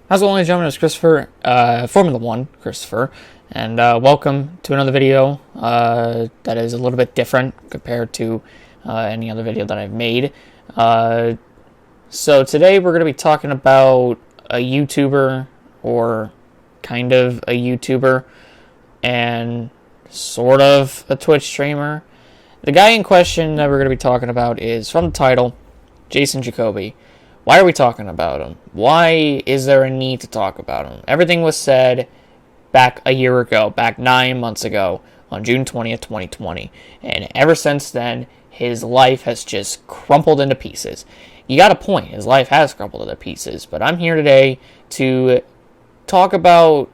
How's it going, ladies and gentlemen? It's Christopher, Formula One Christopher, and welcome to another video that is a little bit different compared to any other video that I've made. So today we're going to be talking about a YouTuber, or kind of a YouTuber, and sort of a Twitch streamer. The guy in question that we're going to be talking about is, from the title, Jason Jacoby. Why are we talking about him? Why is there a need to talk about him? Everything was said back a year ago, back 9 months ago, on June 20th, 2020. And ever since then, his life has just crumpled into pieces. You got a point, his life has crumpled into pieces. But I'm here today to talk about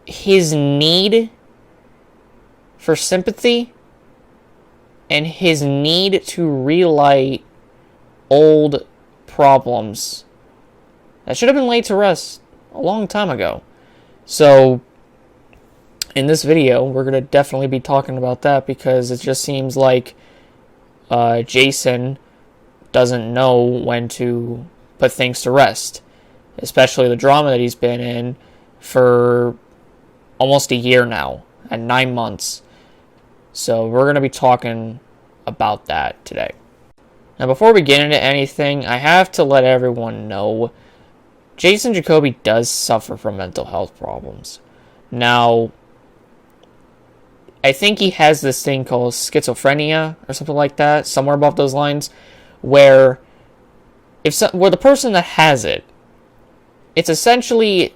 his need for sympathy and his need to relight old problems that should have been laid to rest a long time ago. So in this video, we're going to definitely be talking about that, because it just seems like Jason doesn't know when to put things to rest, especially the drama that he's been in for almost a year now, and 9 months. So we're going to be talking about that today. Now, before we get into anything, I have to let everyone know Jason Jacoby does suffer from mental health problems. Now, I think he has this thing called schizophrenia or something like that, somewhere above those lines, where where the person that has it, it's essentially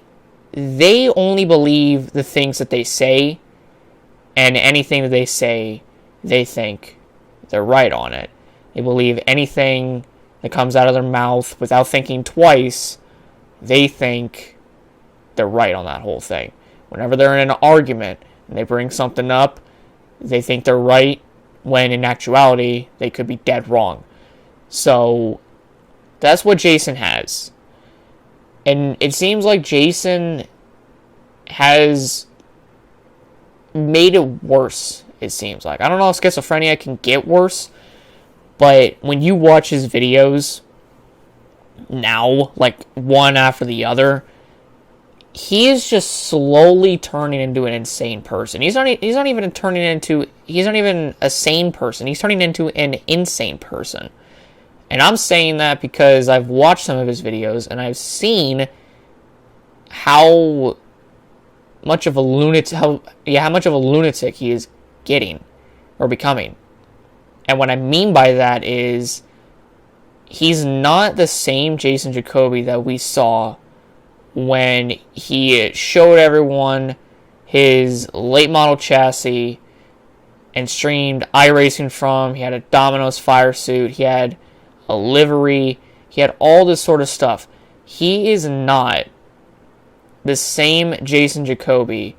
they only believe the things that they say, and anything that they say, they think they're right on it. They believe anything that comes out of their mouth without thinking twice. They think they're right on that whole thing. Whenever they're in an argument and they bring something up, they think they're right, when in actuality, they could be dead wrong. So that's what Jason has. And it seems like Jason has made it worse, it seems like. I don't know if schizophrenia can get worse, but when you watch his videos now, like one after the other, he is just slowly turning into an insane person. He's not even a sane person. He's turning into an insane person. And I'm saying that because I've watched some of his videos and I've seen how much of a lunatic he is getting or becoming. And what I mean by that is, he's not the same Jason Jacoby that we saw when he showed everyone his late model chassis and streamed iRacing from. He had a Domino's fire suit. He had a livery. He had all this sort of stuff. He is not the same Jason Jacoby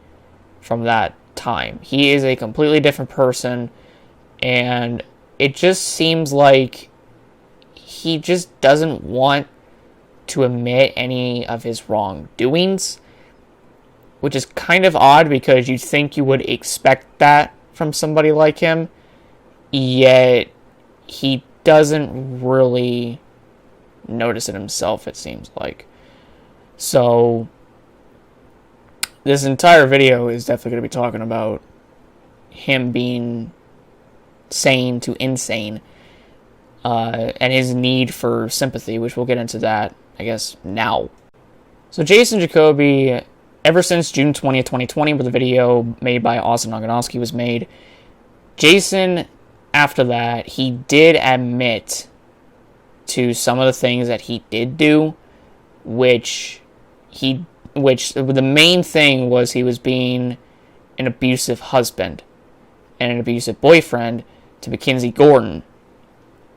from that time. He is a completely different person, and it just seems like he just doesn't want to admit any of his wrongdoings, which is kind of odd, because you'd think you would expect that from somebody like him, yet he doesn't really notice it himself, it seems like. So this entire video is definitely going to be talking about him being sane to insane, and his need for sympathy, which we'll get into that, I guess, now. So Jason Jacoby, ever since June 20th, 2020, where the video made by Austin Ogonoski was made, Jason, after that, he did admit to some of the things that he did do, which the main thing was he was being an abusive husband and an abusive boyfriend to McKenzie Gordon,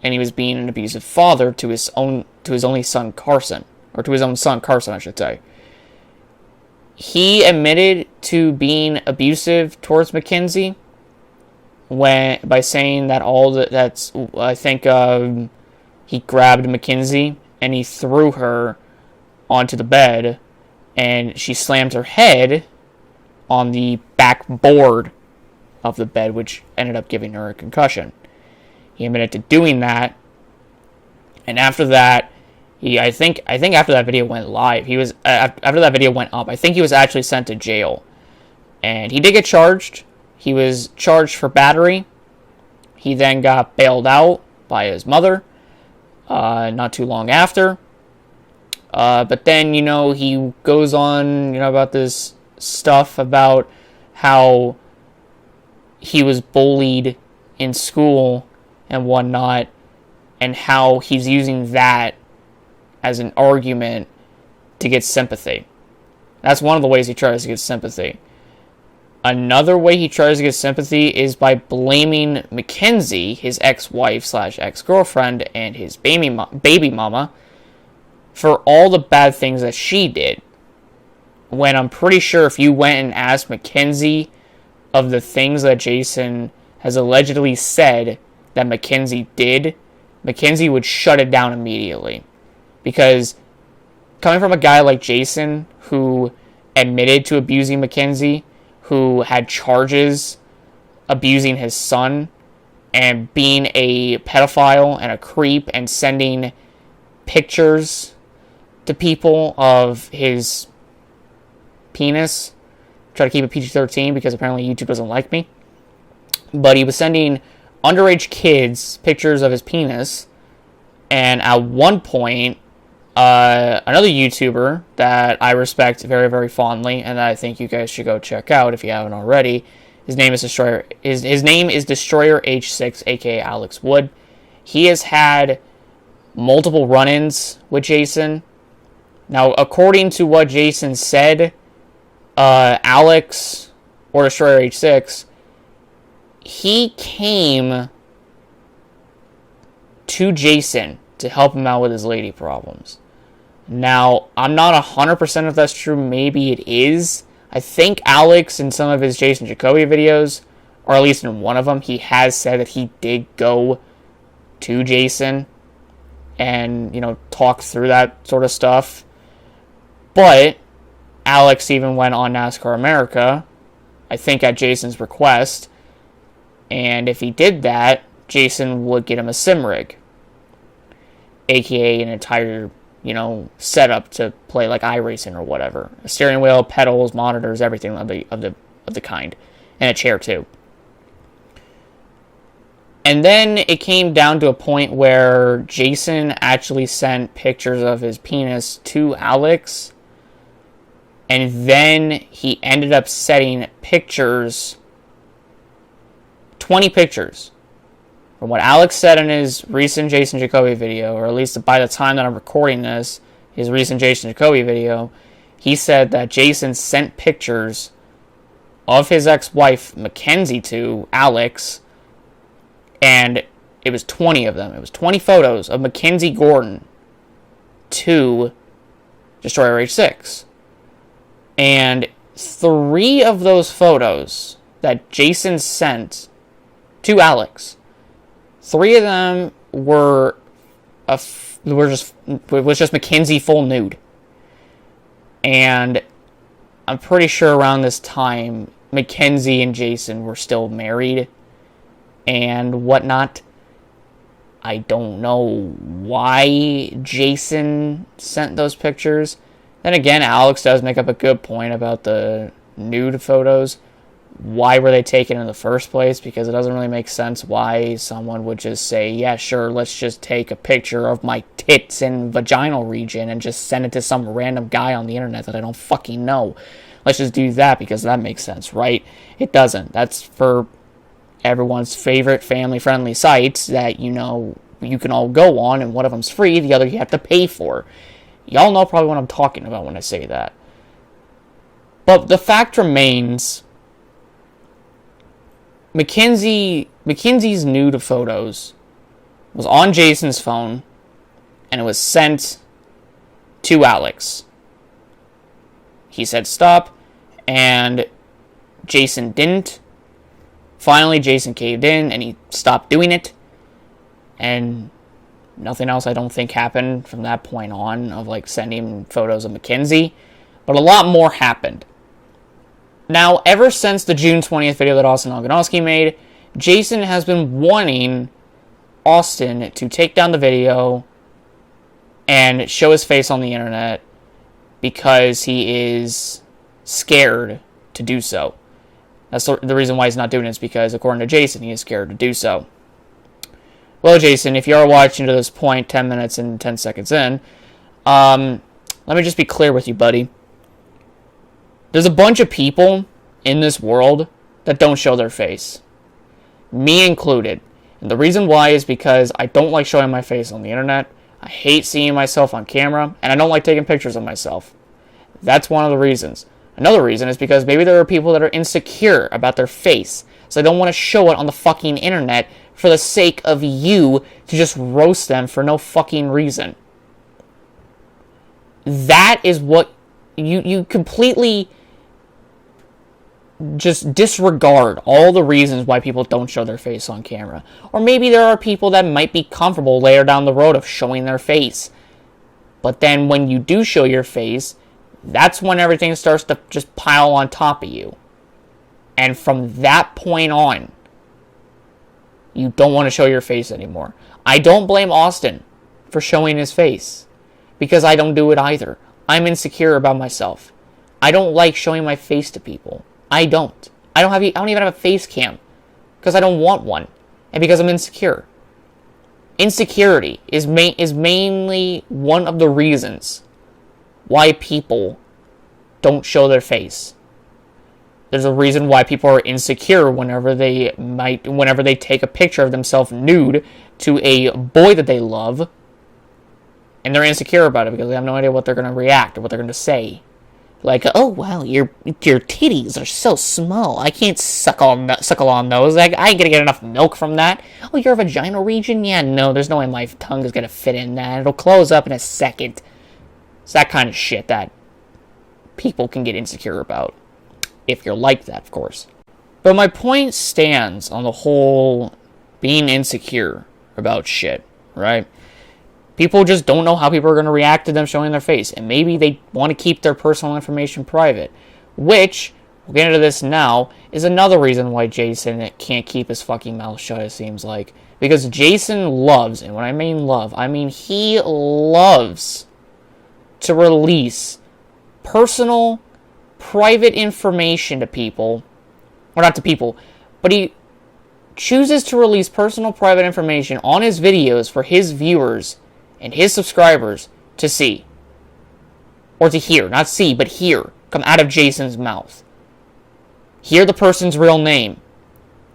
and he was being an abusive father to his only son Carson, or to his own son Carson, I should say. He admitted to being abusive towards McKenzie by saying that he grabbed McKenzie and he threw her onto the bed, and she slammed her head on the backboard of the bed, which ended up giving her a concussion. He admitted to doing that, and after that, I think after that video went live, he was after that video went up, I think he was actually sent to jail. And he did get charged. He was charged for battery. He then got bailed out by his mother not too long after. But then, he goes on, about this stuff about how he was bullied in school and whatnot, and how he's using that as an argument to get sympathy. That's one of the ways he tries to get sympathy. Another way he tries to get sympathy is by blaming McKenzie, his ex-wife / ex-girlfriend, and his baby mama, for all the bad things that she did. When I'm pretty sure if you went and asked McKenzie of the things that Jason has allegedly said that McKenzie did, McKenzie would shut it down immediately. Because coming from a guy like Jason, who admitted to abusing McKenzie, who had charges abusing his son, and being a pedophile and a creep, and sending pictures to people of his penis. Try to keep it PG-13 because apparently YouTube doesn't like me. But he was sending underage kids pictures of his penis. And at one point, another YouTuber that I respect very, very fondly, and that I think you guys should go check out if you haven't already. His name is Destroyer. His name is Destroyer H6, aka Alex Wood. He has had multiple run-ins with Jason. Now, according to what Jason said, Alex, or Destroyer H6, he came to Jason to help him out with his lady problems. Now, I'm not 100% if that's true. Maybe it is. I think Alex, in some of his Jason Jacoby videos, or at least in one of them, he has said that he did go to Jason and, talk through that sort of stuff. But Alex even went on NASCAR America, I think at Jason's request, and if he did that, Jason would get him a sim rig, aka an entire, setup to play like iRacing or whatever. A steering wheel, pedals, monitors, everything of the kind, and a chair too. And then it came down to a point where Jason actually sent pictures of his penis to Alex, and then he ended up setting pictures, 20 pictures. From what Alex said in his recent Jason Jacoby video, or at least by the time that I'm recording this, his recent Jason Jacoby video, he said that Jason sent pictures of his ex-wife, McKenzie, to Alex, and it was 20 of them. It was 20 photos of McKenzie Gordon to Destroyer H6. And 3 of those photos that Jason sent to Alex, 3 of them was just McKenzie full nude. And I'm pretty sure around this time, McKenzie and Jason were still married and whatnot. I don't know why Jason sent those pictures. Then again, Alex does make up a good point about the nude photos. Why were they taken in the first place? Because it doesn't really make sense why someone would just say, yeah, sure, let's just take a picture of my tits and vaginal region and just send it to some random guy on the internet that I don't fucking know. Let's just do that because that makes sense, right? It doesn't. That's for everyone's favorite family-friendly sites that, you can all go on, and one of them's free, the other you have to pay for. Y'all know probably what I'm talking about when I say that. But the fact remains, McKenzie's nude photos was on Jason's phone, and it was sent to Alex. He said stop, and Jason didn't. Finally, Jason caved in, and he stopped doing it. And nothing else, I don't think, happened from that point on of, sending photos of McKenzie. But a lot more happened. Now, ever since the June 20th video that Austin Ogonoski made, Jason has been wanting Austin to take down the video and show his face on the internet because he is scared to do so. That's the reason why he's not doing it, is because, according to Jason, he is scared to do so. Well, Jason, if you are watching to this point, 10 minutes and 10 seconds in, let me just be clear with you, buddy. There's a bunch of people in this world that don't show their face. Me included. And the reason why is because I don't like showing my face on the internet. I hate seeing myself on camera, and I don't like taking pictures of myself. That's one of the reasons. Another reason is because maybe there are people that are insecure about their face, so they don't want to show it on the fucking internet for the sake of you to just roast them for no fucking reason. That is what you completely just disregard all the reasons why people don't show their face on camera. Or maybe there are people that might be comfortable later down the road of showing their face. But then when you do show your face, that's when everything starts to just pile on top of you. And from that point on, you don't want to show your face anymore. I don't blame Austin for showing his face, because I don't do it either. I'm insecure about myself. I don't like showing my face to people. I don't. I don't even have a face cam, because I don't want one, and because I'm insecure. Insecurity is mainly one of the reasons why people don't show their face. There's a reason why people are insecure whenever they take a picture of themselves nude to a boy that they love, and they're insecure about it because they have no idea what they're going to react or what they're going to say. Like, oh wow, your titties are so small. I can't suckle on those. I ain't gonna get enough milk from that. Oh, your vaginal region? Yeah, no, there's no way my tongue is gonna fit in that. It'll close up in a second. It's that kind of shit that people can get insecure about. If you're like that, of course. But my point stands on the whole being insecure about shit, right? People just don't know how people are going to react to them showing their face. And maybe they want to keep their personal information private. Which, we'll get into this now, is another reason why Jason can't keep his fucking mouth shut, it seems like. Because Jason loves, and when I mean love, I mean he loves to release personal, private information to people. Or not to people, but he chooses to release personal, private information on his videos for his viewers and his subscribers to see. Or to hear. Not see, but hear. Come out of Jason's mouth. Hear the person's real name.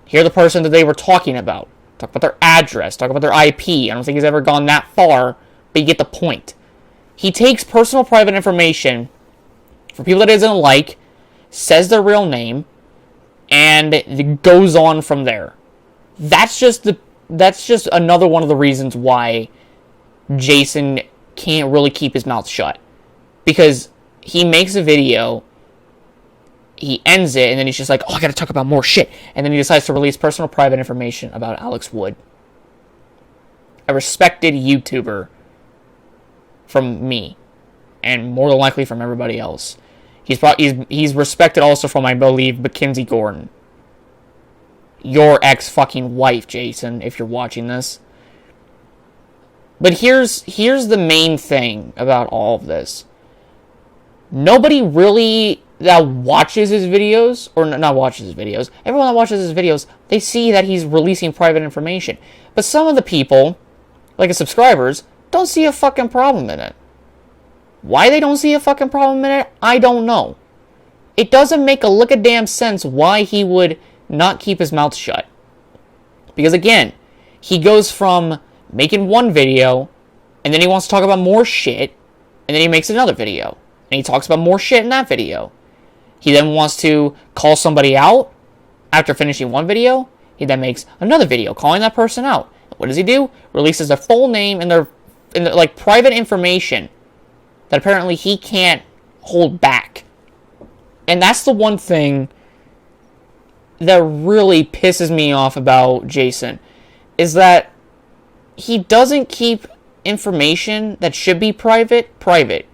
Hear the person that they were talking about. Talk about their address. Talk about their IP. I don't think he's ever gone that far, but you get the point. He takes personal, private information for people that he doesn't like, says their real name, and it goes on from there. That's just another one of the reasons why Jason can't really keep his mouth shut. Because he makes a video, he ends it, and then he's just like, oh, I gotta talk about more shit. And then he decides to release personal private information about Alex Wood. A respected YouTuber from me. And more than likely from everybody else. He's respected also from, I believe, McKenzie Gordon. Your ex-fucking wife, Jason, if you're watching this. But here's the main thing about all of this. Nobody really that watches his videos, or not watches his videos, everyone that watches his videos, they see that he's releasing private information. But some of the people, like his subscribers, don't see a fucking problem in it. Why they don't see a fucking problem in it, I don't know. It doesn't make a lick of damn sense why he would not keep his mouth shut. Because again, he goes from making one video, and then he wants to talk about more shit, and then he makes another video, and he talks about more shit in that video. He then wants to call somebody out after finishing one video. He then makes another video calling that person out. What does he do? Releases their full name and their like private information that apparently he can't hold back. And that's the one thing that really pisses me off about Jason, is that he doesn't keep information that should be private.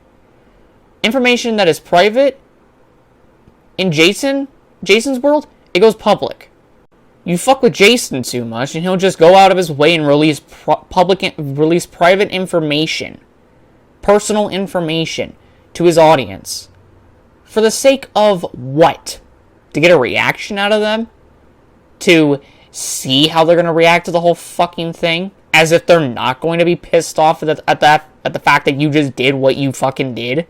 Information that is private, in Jason's world, it goes public. You fuck with Jason too much, and he'll just go out of his way and release private information personal information to his audience. For the sake of what? To get a reaction out of them? To see how they're going to react to the whole fucking thing? As if they're not going to be pissed off at the fact that you just did what you fucking did?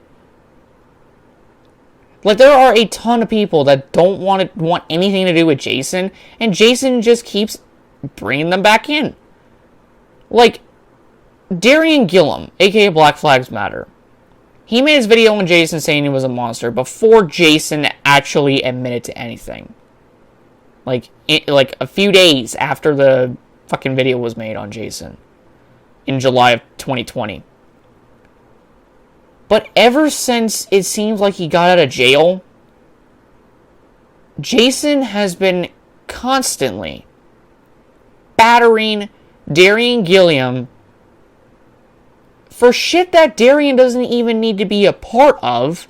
Like, there are a ton of people that don't want anything to do with Jason, and Jason just keeps bringing them back in. Like, Darian Gilliam, aka Black Flags Matter. He made his video on Jason saying he was a monster before Jason actually admitted to anything. Like a few days after the fucking video was made on Jason. In July of 2020. But ever since it seems like he got out of jail, Jason has been constantly battering Darian Gilliam for shit that Darian doesn't even need to be a part of.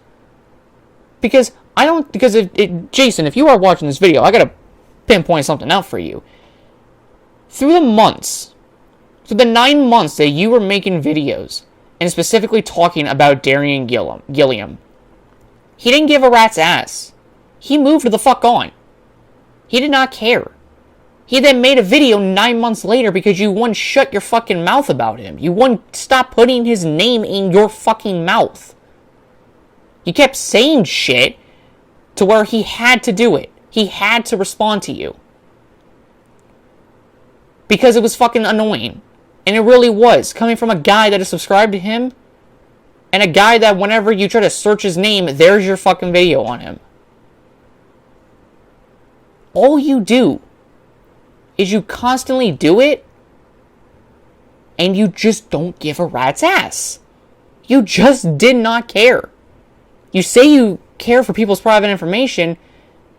Because Jason, if you are watching this video, I gotta pinpoint something out for you. Through the 9 months that you were making videos, and specifically talking about Darian Gilliam, he didn't give a rat's ass. He moved the fuck on. He did not care. He then made a video 9 months later because you wouldn't shut your fucking mouth about him. You wouldn't stop putting his name in your fucking mouth. You kept saying shit to where he had to do it. He had to respond to you. Because it was fucking annoying. And it really was. Coming from a guy that is subscribed to him. And a guy that whenever you try to search his name, there's your fucking video on him. All you do is you constantly do it. And you just don't give a rat's ass. You just did not care. You say you care for people's private information.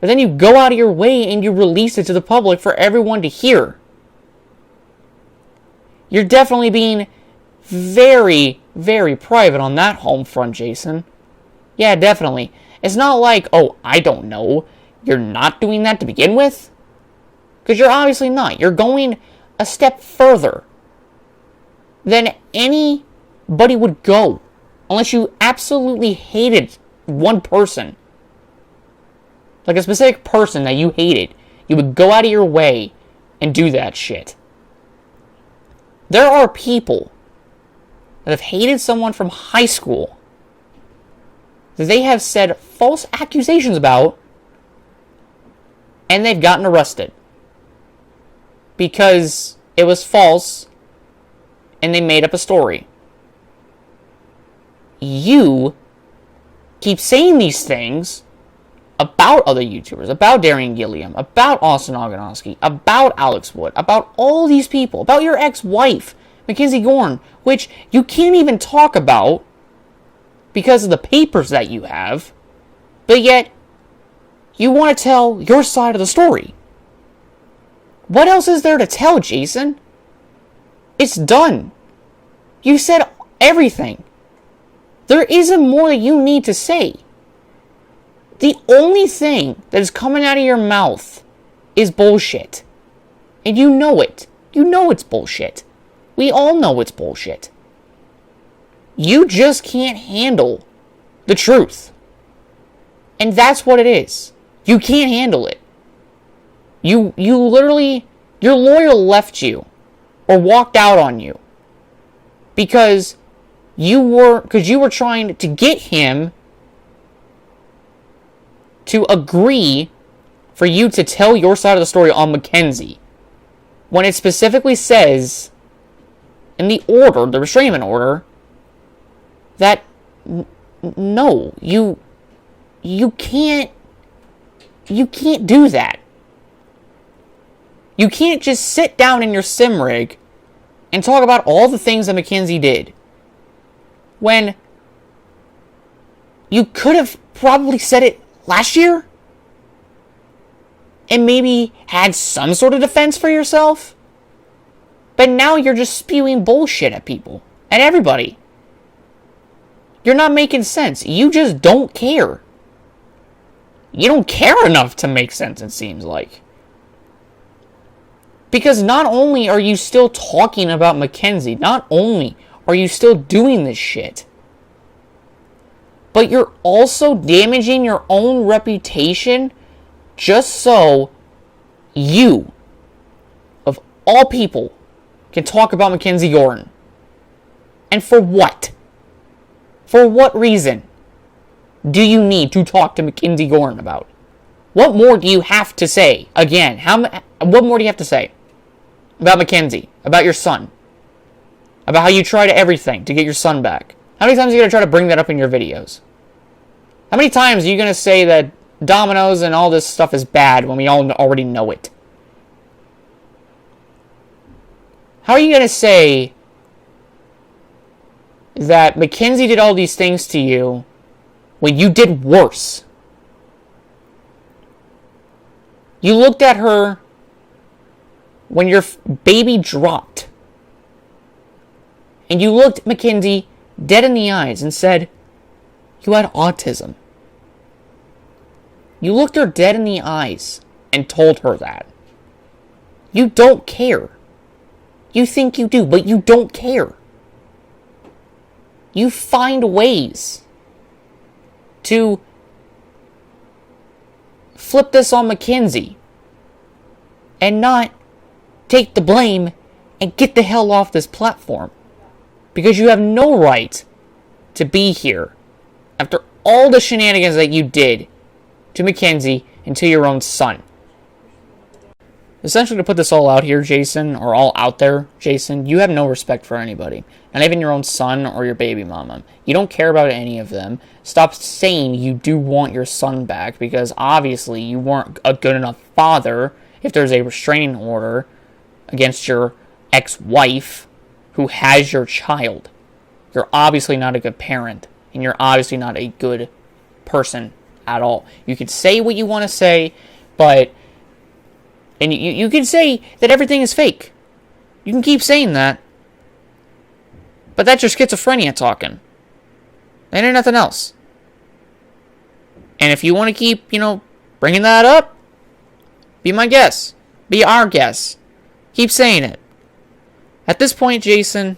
But then you go out of your way and you release it to the public for everyone to hear. You're definitely being very, very private on that home front, Jason. Yeah, definitely. It's not like, oh, I don't know. You're not doing that to begin with? Because you're obviously not. You're going a step further than anybody would go. Unless you absolutely hated one person. Like a specific person that you hated. You would go out of your way and do that shit. There are people that have hated someone from high school that they have said false accusations about, and they've gotten arrested. Because it was false, and they made up a story. You keep saying these things about other YouTubers, about Darian Gilliam, about Austin Ogonoski, about Alex Wood, about all these people, about your ex-wife, McKenzie Gordon, which you can't even talk about because of the papers that you have, but yet you want to tell your side of the story. What else is there to tell, Jason? It's done. You said everything. There isn't more that you need to say. The only thing that is coming out of your mouth is bullshit. And you know it. You know it's bullshit. We all know it's bullshit. You just can't handle the truth. And that's what it is. You can't handle it. You literally, your lawyer left you or walked out on you because you were trying to get him to agree for you to tell your side of the story on McKenzie. When it specifically says in the order, the restrainment order, that no, you can't do that. You can't just sit down in your sim rig and talk about all the things that McKenzie did. When you could have probably said it last year? And maybe had some sort of defense for yourself? But now you're just spewing bullshit at people. At everybody. You're not making sense. You just don't care. You don't care enough to make sense, it seems like. Because not only are you still talking about McKenzie, not only are you still doing this shit, but you're also damaging your own reputation just so you, of all people, can talk about McKenzie Gordon. And for what? For what reason do you need to talk to McKenzie Gordon about? What more do you have to say? Again, what more do you have to say about McKenzie, about your son, about how you tried everything to get your son back? How many times are you going to try to bring that up in your videos? How many times are you going to say that Domino's and all this stuff is bad when we all already know it? How are you going to say that McKenzie did all these things to you when you did worse? You looked at her when your baby dropped. And you looked McKenzie dead in the eyes and said, you had autism. You looked her dead in the eyes and told her that. You don't care. You think you do, but you don't care. You find ways to flip this on McKenzie and not take the blame and get the hell off this platform. Because you have no right to be here after all the shenanigans that you did to McKenzie and to your own son. Essentially, to put this all out here, Jason, or all out there, Jason, you have no respect for anybody. Not even your own son or your baby mama. You don't care about any of them. Stop saying you do want your son back, because obviously you weren't a good enough father if there's a restraining order against your ex-wife who has your child. You're obviously not a good parent, and you're obviously not a good person at all. You can say what you want to say, but... And you can say that everything is fake. You can keep saying that. But that's your schizophrenia talking. That ain't nothing else. And if you want to keep, bringing that up, be my guest. Be our guest. Keep saying it. At this point, Jason,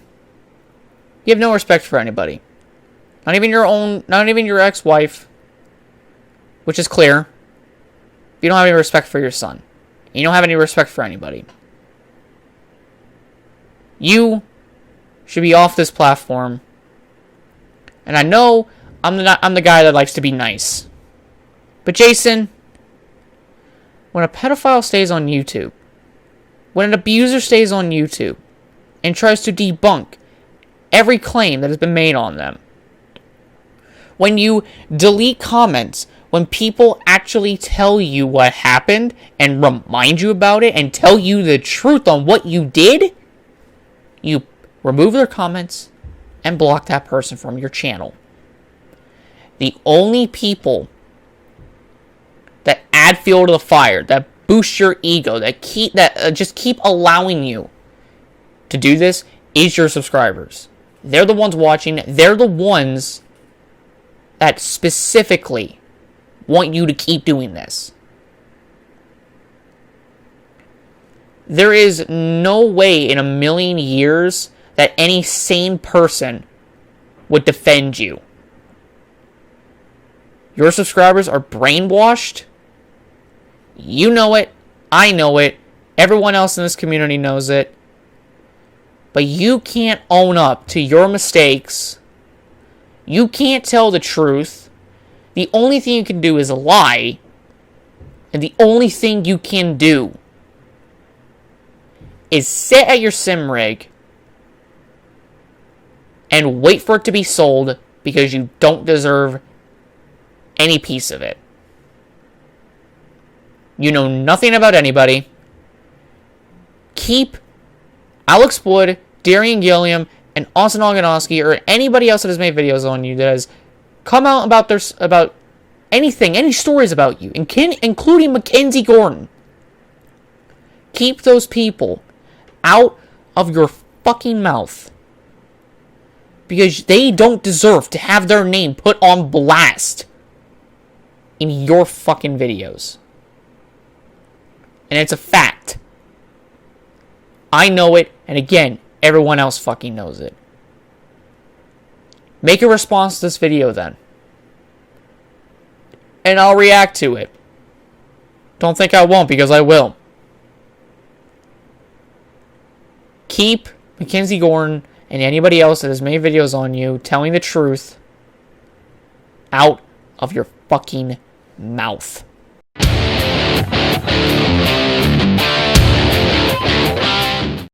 you have no respect for anybody. Not even your ex-wife, which is clear. You don't have any respect for your son. You don't have any respect for anybody. You should be off this platform. And I know I'm the guy that likes to be nice. But Jason, when a pedophile stays on YouTube, when an abuser stays on YouTube and tries to debunk every claim that has been made on them, when you delete comments, when people actually tell you what happened and remind you about it and tell you the truth on what you did, you remove their comments and block that person from your channel. The only people that add fuel to the fire, that boost your ego, that just keep allowing you to do this is your subscribers. They're the ones watching. They're the ones that specifically want you to keep doing this. There is no way in a million years that any sane person would defend you. Your subscribers are brainwashed. You know it. I know it. Everyone else in this community knows it. But you can't own up to your mistakes. You can't tell the truth. The only thing you can do is lie. And the only thing you can do is sit at your sim rig and wait for it to be sold because you don't deserve any piece of it. You know nothing about anybody. Keep Alex Wood, Darian, Gilliam, and Austin Ogonoski, or anybody else that has made videos on you that has come out about anything, any stories about you, including McKenzie Gordon. Keep those people out of your fucking mouth. Because they don't deserve to have their name put on blast in your fucking videos. And it's a fact. I know it, and again, everyone else fucking knows it. Make a response to this video then. and I'll react to it. Don't think I won't, because I will. Keep McKenzie Gordon and anybody else that has made videos on you telling the truth out of your fucking mouth.